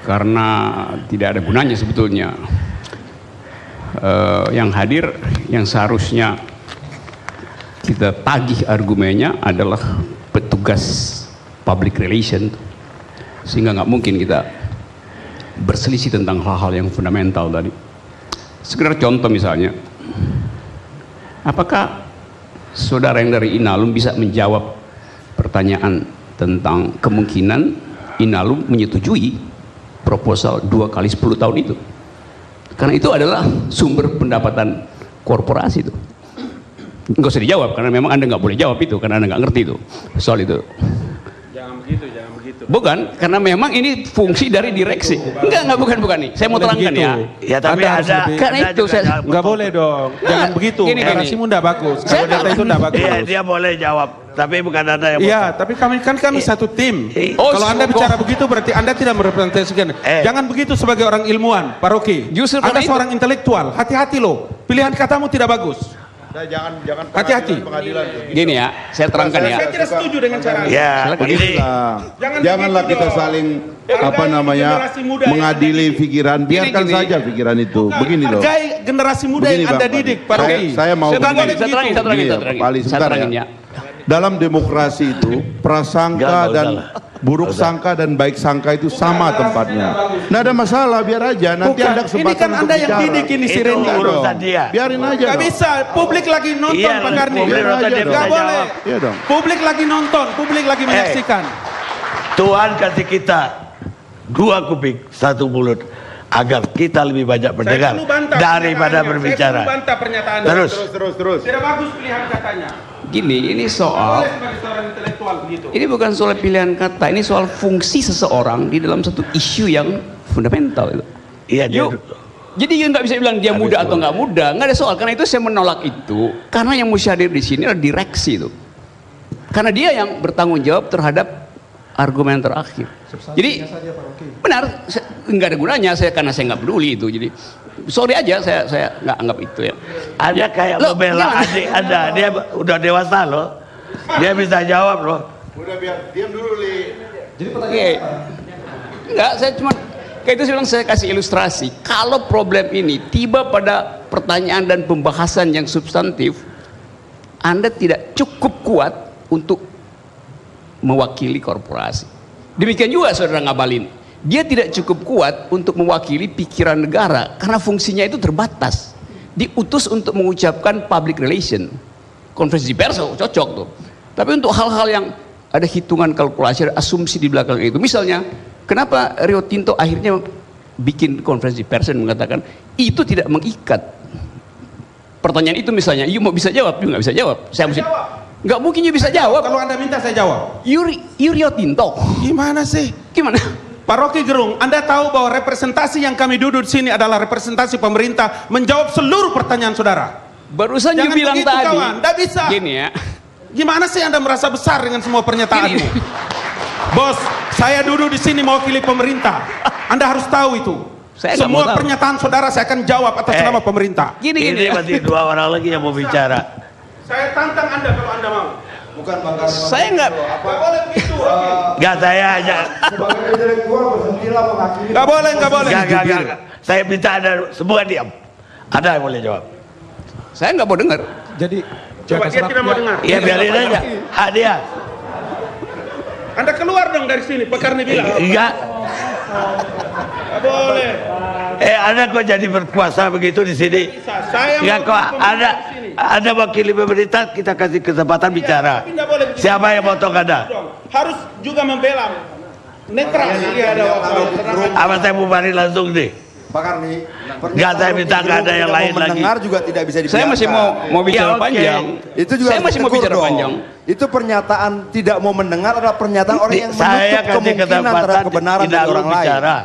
karena tidak ada gunanya sebetulnya. Yang hadir, yang seharusnya kita tagih argumennya adalah petugas public relation, sehingga nggak mungkin kita berselisih tentang hal-hal yang fundamental tadi. Sekedar contoh misalnya, apakah saudara yang dari Inalum bisa menjawab pertanyaan tentang kemungkinan Inalum menyetujui proposal 2 kali 10 tahun itu? Karena itu adalah sumber pendapatan korporasi itu. Nggak usah dijawab, karena memang Anda nggak boleh jawab itu, karena Anda nggak ngerti itu soal itu. Jangan begitu, jangan begitu. Bukan, karena memang ini fungsi dari direksi. Enggak, bukan nih. Saya mau terangkan ya. Ya tapi ada, karena itu saya nggak boleh dong. Jangan begitu. Narasimu nggak bagus. Kalau data itu nggak bagus. Iya, dia boleh jawab, tapi bukan Anda yang. Iya, tapi kami satu tim. Kalau Anda bicara begitu berarti Anda tidak merepresentasikan. Jangan begitu sebagai orang ilmuwan, Pak Rocky. Justru Anda seorang intelektual. Hati-hati loh. Pilihan katamu tidak bagus. Jangan hati-hati. Gini ya, saya terangkan ya. Saya tidak setuju dengan cara Ya, begini. Janganlah kita saling mengadili pikiran. Biarkan saja pikiran itu. Begini loh. Hargai generasi muda yang Anda didik, Pak Rocky. Saya mau Saya terangin. sebentar ya. Dalam demokrasi itu prasangka dan buruk sangka dan baik sangka itu sama tempatnya. Nah, ada masalah, biar aja. Nanti ada kesempatan. Ini kan Anda yang didik ini si Rendy. Urusan dia. Biarin aja. Gak bisa. Publik lagi nonton, Iya, Pak Karni. publik nonton, dia Gak bisa boleh. jawab. Iya dong. Publik lagi nonton, publik lagi menyaksikan. Tuhan kasih kita 2 kuping, 1 mulut, agar kita lebih banyak mendengar daripada berbicara. Terus. Tidak bagus pilihan katanya. Gini, ini soal, ini bukan soal pilihan kata, ini soal fungsi seseorang di dalam satu isu yang fundamental itu. Iya, Jadi nggak bisa bilang dia muda atau nggak muda, nggak ada soal. Karena itu saya menolak itu, karena yang mesti hadir di sini adalah direksi itu. Karena dia yang bertanggung jawab terhadap argumen terakhir. Jadi benar, nggak ada gunanya karena saya nggak peduli itu. Jadi sorry aja, saya nggak anggap itu ya. Ada kayak membela adik Anda, dia udah dewasa loh, dia bisa jawab loh. Udah biar diam dulu, Li. Jadi pertanyaan enggak, saya cuma kayak itu saya kasih ilustrasi. Kalau problem ini tiba pada pertanyaan dan pembahasan yang substantif, Anda tidak cukup kuat untuk mewakili korporasi. Demikian juga saudara Ngabalin, dia tidak cukup kuat untuk mewakili pikiran negara karena fungsinya itu terbatas. Diutus untuk mengucapkan public relation, konferensi pers cocok tuh. Tapi untuk hal-hal yang ada hitungan kalkulasi, ada asumsi di belakang itu, misalnya kenapa Rio Tinto akhirnya bikin konferensi pers dan mengatakan itu tidak mengikat. Pertanyaan itu misalnya, you mau bisa jawab, you nggak bisa jawab. Saya mesti nggak mungkin you bisa jawab. Kalau Anda minta saya jawab. You Rio Tinto. Gimana sih? Gimana? Pak Rocky Gerung, Anda tahu bahwa representasi yang kami duduk di sini adalah representasi pemerintah menjawab seluruh pertanyaan saudara. Barusan you bilang begitu, tadi. kawan. Nggak bisa. Gini ya. Gimana sih Anda merasa besar dengan semua pernyataanmu? Gini. Bos, saya duduk di sini mewakili pemerintah. Anda harus tahu itu. Semua pernyataan saudara saya akan jawab atas nama pemerintah. Gini. Ini masih 2 orang lagi yang mau bicara. Saya tantang Anda kalau Anda mau. Bukan Bang Karno. Saya nggak. Nggak boleh begitu. Enggak, saya aja. Sebagai intelektual berhentilah menghakimi. Nggak boleh. Enggak. Saya minta Anda semua diam. Anda yang boleh jawab. Saya nggak mau dengar. Jadi coba dia tidak mau dengar. Iya, biarin aja. Hak dia. Anda keluar dong dari sini, Pak Karni bilang. Enggak. Nggak boleh. Anda kok jadi berkuasa begitu di sini? Saya Enggak kok, ada wakili pemerintah, kita kasih kesempatan bicara. Siapa yang potong Anda? Harus juga membela. Netral. Apa saya bubarin langsung nih? Pak Karni, Enggak, saya minta nggak ada yang lain lagi. Mendengar juga tidak bisa dibiarkan. Saya masih mau bicara panjang. Itu juga saya masih mau bicara panjang. Itu pernyataan tidak mau mendengar adalah pernyataan orang yang Saya menutup kasih kemungkinan terhadap kesempatan kebenaran tidak dari orang lain. bicara.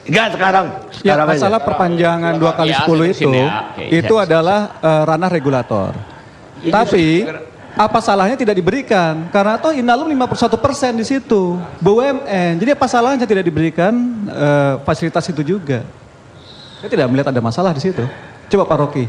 Enggak sekarang. Ya, Sekarang aja. masalah perpanjangan 2 kali 10 itu adalah ranah regulator. Tapi apa salahnya tidak diberikan? Karena toh Inalum 51% di situ, BUMN. Jadi apa salahnya tidak diberikan fasilitas itu juga? Saya tidak melihat ada masalah di situ. Coba Pak Rocky.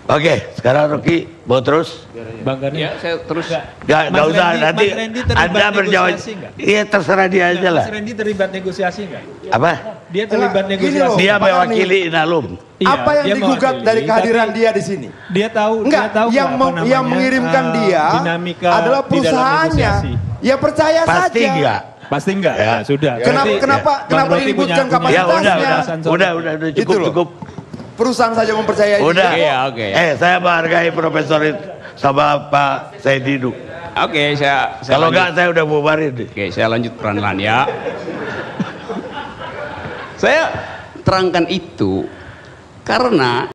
Oke, sekarang Rocky mau terus? Bang Gani. Ya, saya terus. Nggak usah, nanti Anda berjawab. Iya, terserah dia aja lah. Mas Randy terlibat negosiasi nggak? Apa? Dia terlibat negosiasi. Dia mewakili Inalum. Iya, apa yang dia digugat mewakili, dari kehadiran tapi dia di sini? Dia tahu, Enggak, dia tahu yang, nggak apa namanya, yang mengirimkan dia dinamika adalah di dalam perusahaannya. negosiasi. Ya percaya Pasti saja. enggak. Pasti enggak? Ya. Ya, sudah. Kenapa Bang Rocky diributkan punya- kapasitasnya? Ya udah, Itu cukup, loh. cukup. Perusahaan saja mempercayai Udah. dia. Oke. Saya menghargai Profesor sama Pak Said Didu. Oke, saya Kalau lanjut. enggak saya udah bubarin. Oke, saya lanjut pelan-pelan ya. Saya terangkan itu karena